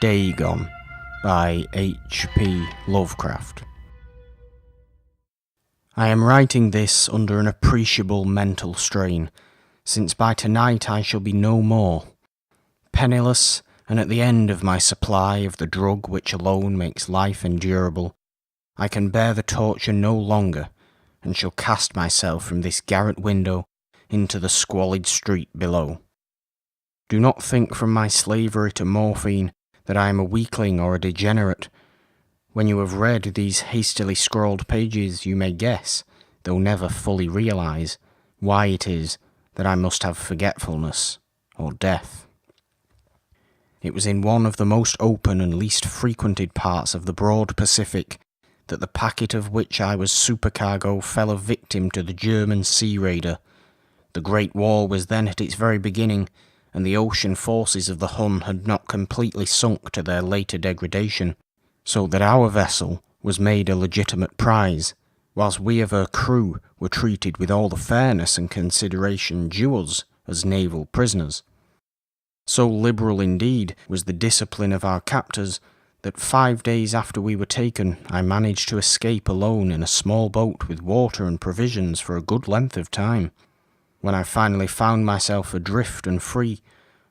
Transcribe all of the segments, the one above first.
Dagon by H.P. Lovecraft. I am writing this under an appreciable mental strain, since by tonight I shall be no more. Penniless, and at the end of my supply of the drug which alone makes life endurable, I can bear the torture no longer, and shall cast myself from this garret window into the squalid street below. Do not think from my slavery to morphine that I am a weakling or a degenerate. When you have read these hastily scrawled pages, you may guess, though never fully realise, why it is that I must have forgetfulness or death. It was in one of the most open and least frequented parts of the broad Pacific that the packet of which I was supercargo fell a victim to the German sea raider. The Great War was then at its very beginning, and the ocean forces of the Hun had not completely sunk to their later degradation, so that our vessel was made a legitimate prize, whilst we of her crew were treated with all the fairness and consideration due us as naval prisoners. So liberal indeed was the discipline of our captors that 5 days after we were taken I managed to escape alone in a small boat with water and provisions for a good length of time. When I finally found myself adrift and free,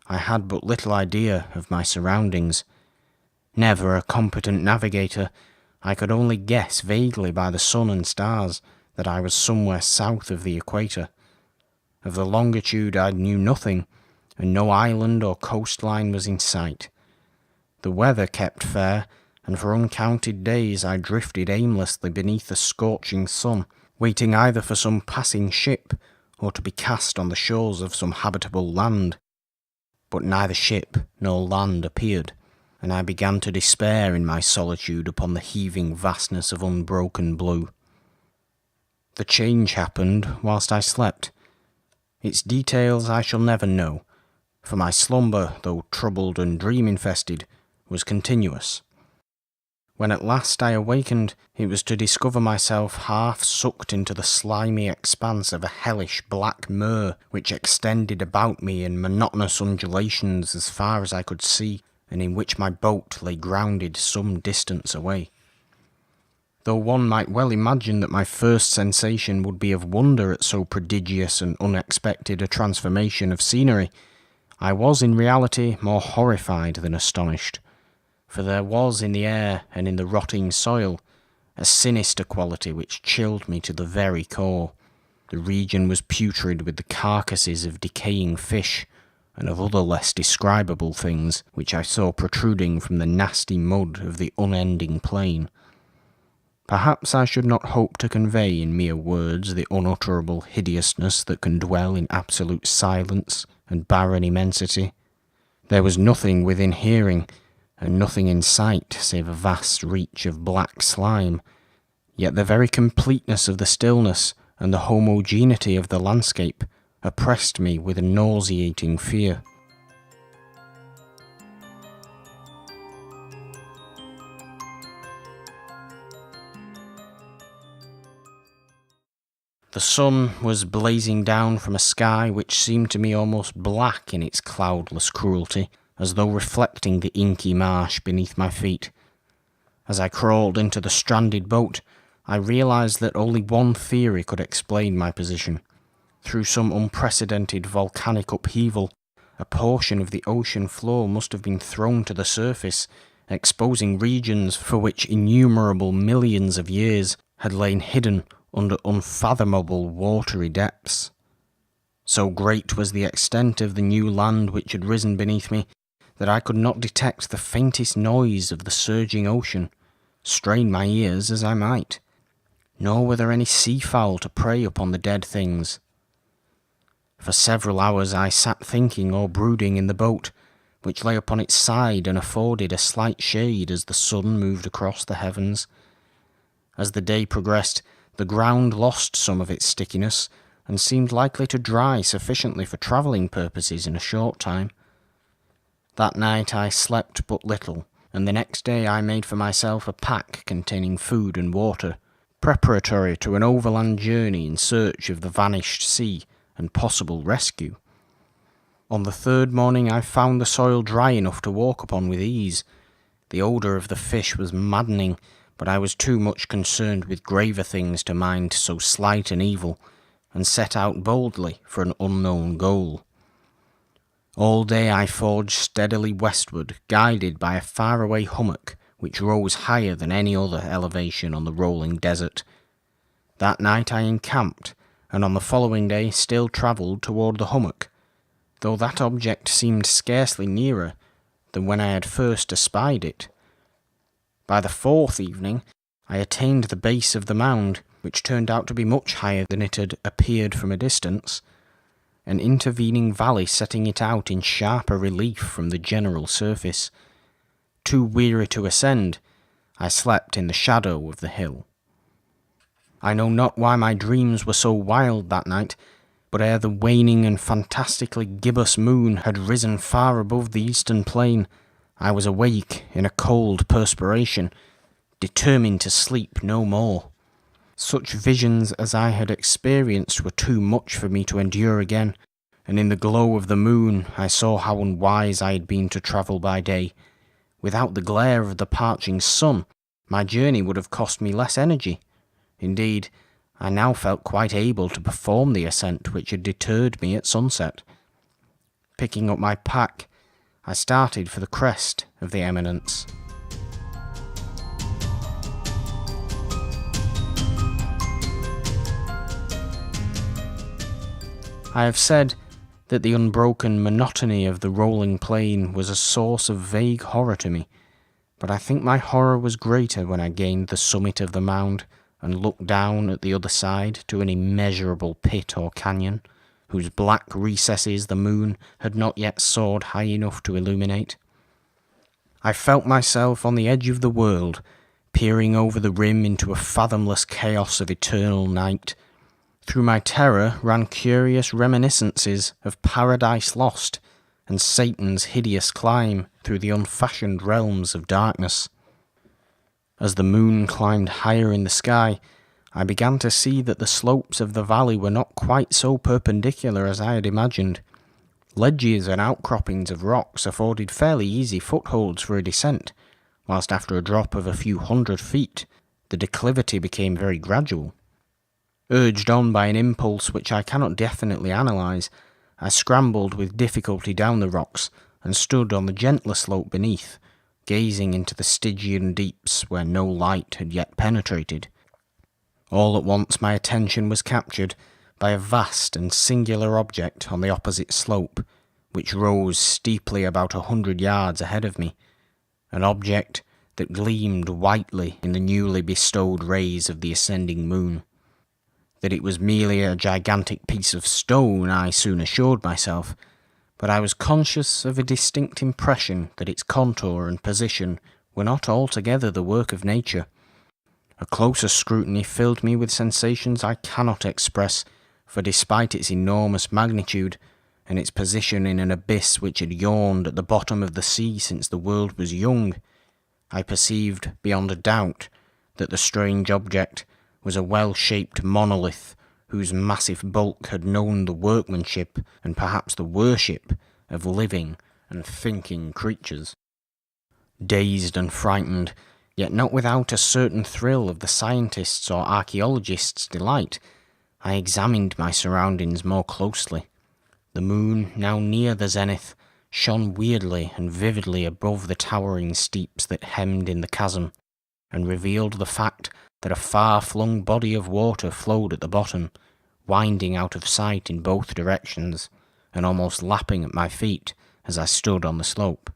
I had but little idea of my surroundings. Never a competent navigator, I could only guess vaguely by the sun and stars that I was somewhere south of the equator. Of the longitude I knew nothing, and no island or coastline was in sight. The weather kept fair, and for uncounted days I drifted aimlessly beneath the scorching sun, waiting either for some passing ship or to be cast on the shores of some habitable land. But neither ship nor land appeared, and I began to despair in my solitude upon the heaving vastness of unbroken blue. The change happened whilst I slept. Its details I shall never know, for my slumber, though troubled and dream-infested, was continuous. When at last I awakened, it was to discover myself half sucked into the slimy expanse of a hellish black mere which extended about me in monotonous undulations as far as I could see, and in which my boat lay grounded some distance away. Though one might well imagine that my first sensation would be of wonder at so prodigious and unexpected a transformation of scenery, I was in reality more horrified than astonished, for there was in the air and in the rotting soil a sinister quality which chilled me to the very core. The region was putrid with the carcasses of decaying fish and of other less describable things which I saw protruding from the nasty mud of the unending plain. Perhaps I should not hope to convey in mere words the unutterable hideousness that can dwell in absolute silence and barren immensity. There was nothing within hearing, and nothing in sight save a vast reach of black slime, yet the very completeness of the stillness and the homogeneity of the landscape oppressed me with a nauseating fear. The sun was blazing down from a sky which seemed to me almost black in its cloudless cruelty, as though reflecting the inky marsh beneath my feet. As I crawled into the stranded boat, I realised that only one theory could explain my position. Through some unprecedented volcanic upheaval, a portion of the ocean floor must have been thrown to the surface, exposing regions for which innumerable millions of years had lain hidden under unfathomable watery depths. So great was the extent of the new land which had risen beneath me, that I could not detect the faintest noise of the surging ocean, strain my ears as I might. Nor were there any seafowl to prey upon the dead things. For several hours I sat thinking or brooding in the boat, which lay upon its side and afforded a slight shade as the sun moved across the heavens. As the day progressed, the ground lost some of its stickiness, and seemed likely to dry sufficiently for travelling purposes in a short time. That night I slept but little, and the next day I made for myself a pack containing food and water, preparatory to an overland journey in search of the vanished sea and possible rescue. On the third morning I found the soil dry enough to walk upon with ease. The odour of the fish was maddening, but I was too much concerned with graver things to mind so slight an evil, and set out boldly for an unknown goal. All day I forged steadily westward, guided by a faraway hummock which rose higher than any other elevation on the rolling desert. That night I encamped, and on the following day still travelled toward the hummock, though that object seemed scarcely nearer than when I had first espied it. By the fourth evening I attained the base of the mound, which turned out to be much higher than it had appeared from a distance, an intervening valley setting it out in sharper relief from the general surface. Too weary to ascend, I slept in the shadow of the hill. I know not why my dreams were so wild that night, but ere the waning and fantastically gibbous moon had risen far above the eastern plain, I was awake in a cold perspiration, determined to sleep no more. Such visions as I had experienced were too much for me to endure again, and in the glow of the moon I saw how unwise I had been to travel by day. Without the glare of the parching sun, my journey would have cost me less energy. Indeed, I now felt quite able to perform the ascent which had deterred me at sunset. Picking up my pack, I started for the crest of the eminence. I have said that the unbroken monotony of the rolling plain was a source of vague horror to me, but I think my horror was greater when I gained the summit of the mound and looked down at the other side to an immeasurable pit or canyon, whose black recesses the moon had not yet soared high enough to illuminate. I felt myself on the edge of the world, peering over the rim into a fathomless chaos of eternal night. Through my terror ran curious reminiscences of Paradise Lost and Satan's hideous climb through the unfashioned realms of darkness. As the moon climbed higher in the sky, I began to see that the slopes of the valley were not quite so perpendicular as I had imagined. Ledges and outcroppings of rocks afforded fairly easy footholds for a descent, whilst after a drop of a few 100 feet, the declivity became very gradual. Urged on by an impulse which I cannot definitely analyse, I scrambled with difficulty down the rocks and stood on the gentler slope beneath, gazing into the Stygian deeps where no light had yet penetrated. All at once my attention was captured by a vast and singular object on the opposite slope, which rose steeply about 100 yards ahead of me, an object that gleamed whitely in the newly bestowed rays of the ascending moon. That it was merely a gigantic piece of stone I soon assured myself, but I was conscious of a distinct impression that its contour and position were not altogether the work of nature. A closer scrutiny filled me with sensations I cannot express, for despite its enormous magnitude, and its position in an abyss which had yawned at the bottom of the sea since the world was young, I perceived beyond a doubt that the strange object was a well-shaped monolith whose massive bulk had known the workmanship and perhaps the worship of living and thinking creatures. Dazed and frightened, yet not without a certain thrill of the scientist's or archaeologist's delight, I examined my surroundings more closely. The moon, now near the zenith, shone weirdly and vividly above the towering steeps that hemmed in the chasm, and revealed the fact that a far-flung body of water flowed at the bottom, winding out of sight in both directions, and almost lapping at my feet as I stood on the slope.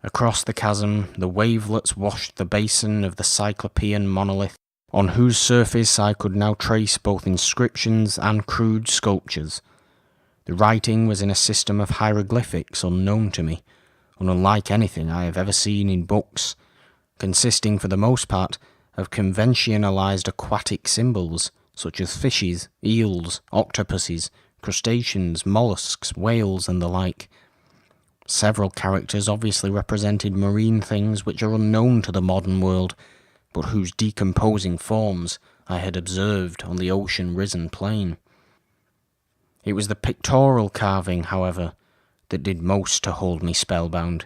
Across the chasm, the wavelets washed the basin of the Cyclopean monolith, on whose surface I could now trace both inscriptions and crude sculptures. The writing was in a system of hieroglyphics unknown to me, and unlike anything I have ever seen in books, consisting for the most part of conventionalized aquatic symbols, such as fishes, eels, octopuses, crustaceans, mollusks, whales, and the like. Several characters obviously represented marine things which are unknown to the modern world, but whose decomposing forms I had observed on the ocean-risen plain. It was the pictorial carving, however, that did most to hold me spellbound.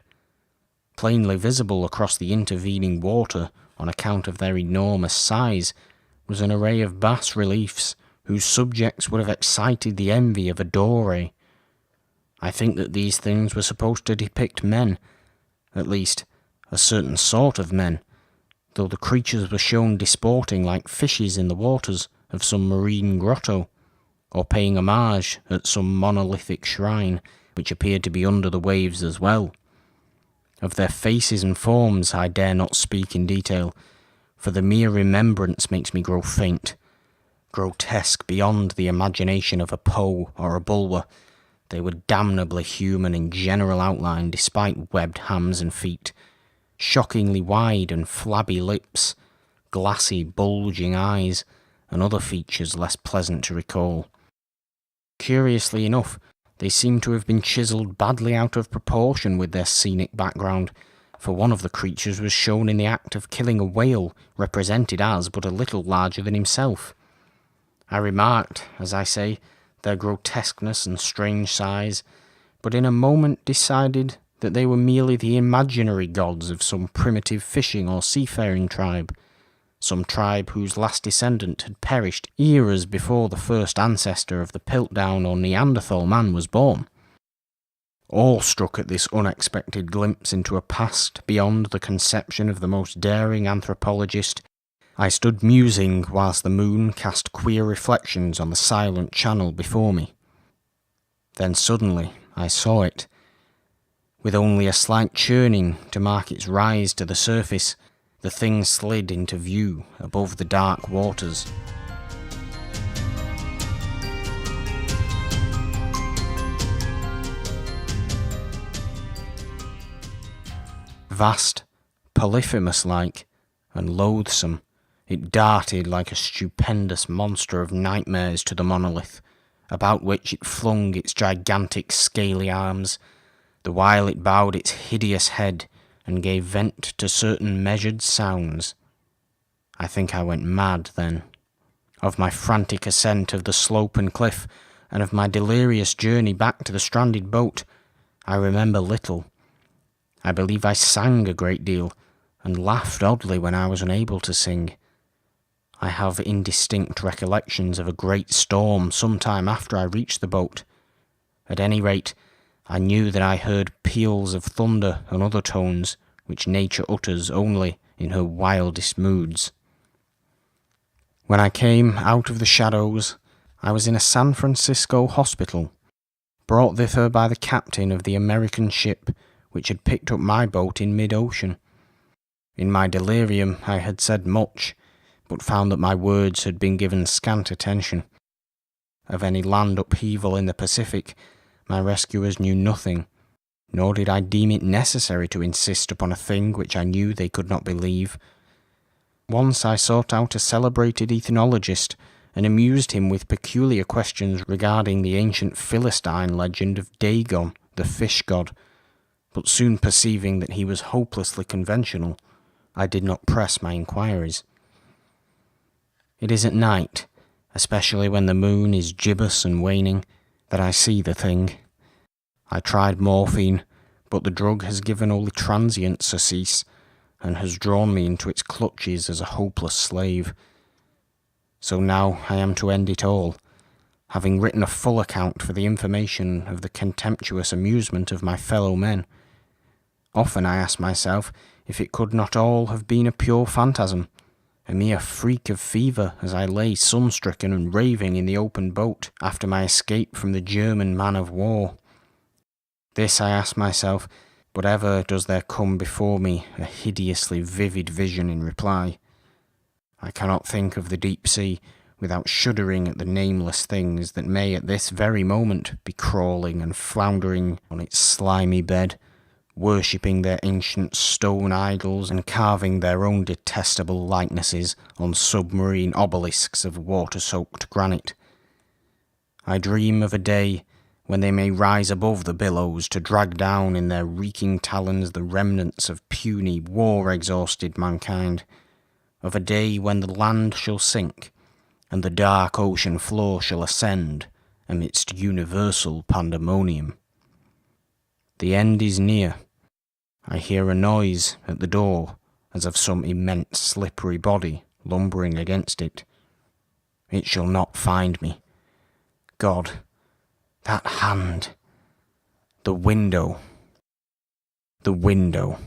Plainly visible across the intervening water, on account of their enormous size, was an array of bas-reliefs whose subjects would have excited the envy of a Doré. I think that these things were supposed to depict men, at least a certain sort of men, though the creatures were shown disporting like fishes in the waters of some marine grotto, or paying homage at some monolithic shrine which appeared to be under the waves as well. Of their faces and forms I dare not speak in detail, for the mere remembrance makes me grow faint. Grotesque beyond the imagination of a Poe or a Bulwer, they were damnably human in general outline despite webbed hams and feet, shockingly wide and flabby lips, glassy bulging eyes, and other features less pleasant to recall. Curiously enough, they seem to have been chiselled badly out of proportion with their scenic background, for one of the creatures was shown in the act of killing a whale represented as but a little larger than himself. I remarked, as I say, their grotesqueness and strange size, but in a moment decided that they were merely the imaginary gods of some primitive fishing or seafaring tribe, some tribe whose last descendant had perished eras before the first ancestor of the Piltdown or Neanderthal man was born. Awe-struck at this unexpected glimpse into a past beyond the conception of the most daring anthropologist, I stood musing whilst the moon cast queer reflections on the silent channel before me. Then suddenly I saw it. With only a slight churning to mark its rise to the surface, the thing slid into view above the dark waters. Vast, Polyphemus-like, and loathsome, it darted like a stupendous monster of nightmares to the monolith, about which it flung its gigantic scaly arms, the while it bowed its hideous head and gave vent to certain measured sounds. I think I went mad then. Of my frantic ascent of the slope and cliff, and of my delirious journey back to the stranded boat, I remember little. I believe I sang a great deal, and laughed oddly when I was unable to sing. I have indistinct recollections of a great storm some time after I reached the boat. At any rate, I knew that I heard peals of thunder and other tones which nature utters only in her wildest moods. When I came out of the shadows, I was in a San Francisco hospital, brought thither by the captain of the American ship which had picked up my boat in mid-ocean. In my delirium I had said much, but found that my words had been given scant attention. Of any land upheaval in the Pacific, my rescuers knew nothing, nor did I deem it necessary to insist upon a thing which I knew they could not believe. Once I sought out a celebrated ethnologist, and amused him with peculiar questions regarding the ancient Philistine legend of Dagon, the fish god, but soon perceiving that he was hopelessly conventional, I did not press my inquiries. It is at night, especially when the moon is gibbous and waning, that I see the thing. I tried morphine, but the drug has given only transient surcease, and has drawn me into its clutches as a hopeless slave. So now I am to end it all, having written a full account for the information of the contemptuous amusement of my fellow men. Often I ask myself if it could not all have been a pure phantasm, a mere freak of fever as I lay sun-stricken and raving in the open boat after my escape from the German man-of-war. This I ask myself, but ever does there come before me a hideously vivid vision in reply. I cannot think of the deep sea without shuddering at the nameless things that may at this very moment be crawling and floundering on its slimy bed, worshipping their ancient stone idols and carving their own detestable likenesses on submarine obelisks of water-soaked granite. I dream of a day when they may rise above the billows to drag down in their reeking talons the remnants of puny, war-exhausted mankind, of a day when the land shall sink, and the dark ocean floor shall ascend, amidst universal pandemonium. The end is near. I hear a noise at the door, as of some immense slippery body lumbering against it. It shall not find me. God, that hand. The window. The window.